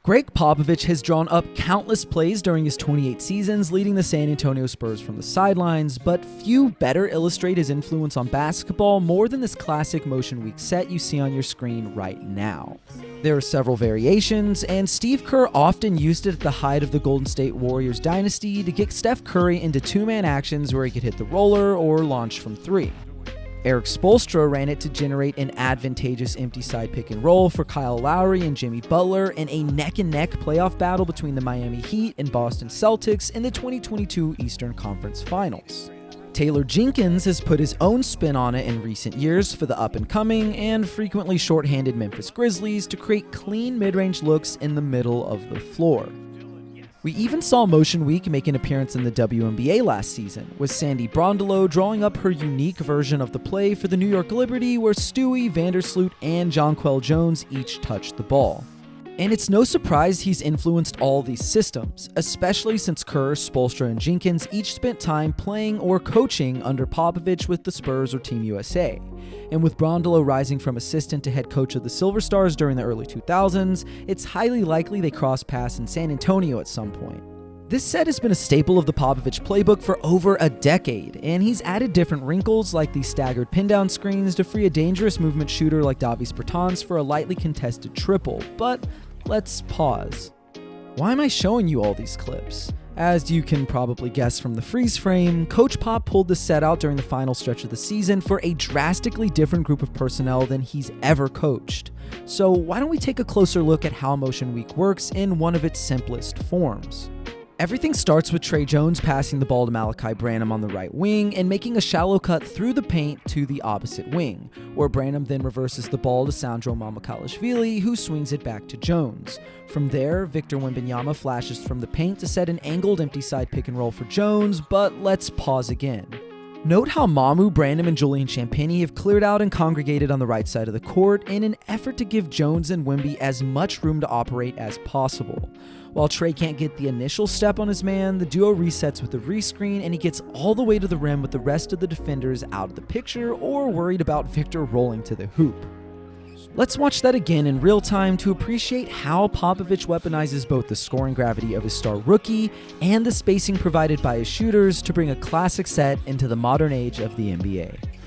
Gregg Popovich has drawn up countless plays during his 28 seasons, leading the San Antonio Spurs from the sidelines, but few better illustrate his influence on basketball more than this classic motion weak set you see on your screen right now. There are several variations, and Steve Kerr often used it at the height of the Golden State Warriors dynasty to get Steph Curry into two-man actions where he could hit the roller or launch from three. Erik Spoelstra ran it to generate an advantageous empty side pick and roll for Kyle Lowry and Jimmy Butler in a neck-and-neck playoff battle between the Miami Heat and Boston Celtics in the 2022 Eastern Conference Finals. Taylor Jenkins has put his own spin on it in recent years for the up-and-coming and frequently short-handed Memphis Grizzlies to create clean mid-range looks in the middle of the floor. We even saw Motion Week make an appearance in the WNBA last season, with Sandy Brondelot drawing up her unique version of the play for the New York Liberty where Stewie, Vandersloot, and Jonquel Jones each touched the ball. And it's no surprise he's influenced all these systems, especially since Kerr, Spoelstra, and Jenkins each spent time playing or coaching under Popovich with the Spurs or Team USA. And with Brondelot rising from assistant to head coach of the Silver Stars during the early 2000s, it's highly likely they crossed paths in San Antonio at some point. This set has been a staple of the Popovich playbook for over a decade, and he's added different wrinkles like these staggered pin-down screens to free a dangerous movement shooter like Davis Bertans for a lightly contested triple. But let's pause. Why am I showing you all these clips? As you can probably guess from the freeze frame, Coach Pop pulled this set out during the final stretch of the season for a drastically different group of personnel than he's ever coached. So why don't we take a closer look at how Motion Week works in one of its simplest forms? Everything starts with Tre Jones passing the ball to Malachi Branham on the right wing and making a shallow cut through the paint to the opposite wing, where Branham then reverses the ball to Sandro Mamukelashvili, who swings it back to Jones. From there, Victor Wembanyama flashes from the paint to set an angled empty side pick and roll for Jones, but let's pause again. Note how Mamu, Branham, and Julian Champagnie have cleared out and congregated on the right side of the court in an effort to give Jones and Wemby as much room to operate as possible. While Tre can't get the initial step on his man, the duo resets with a rescreen and he gets all the way to the rim with the rest of the defenders out of the picture or worried about Victor rolling to the hoop. Let's watch that again in real time to appreciate how Popovich weaponizes both the scoring gravity of his star rookie and the spacing provided by his shooters to bring a classic set into the modern age of the NBA.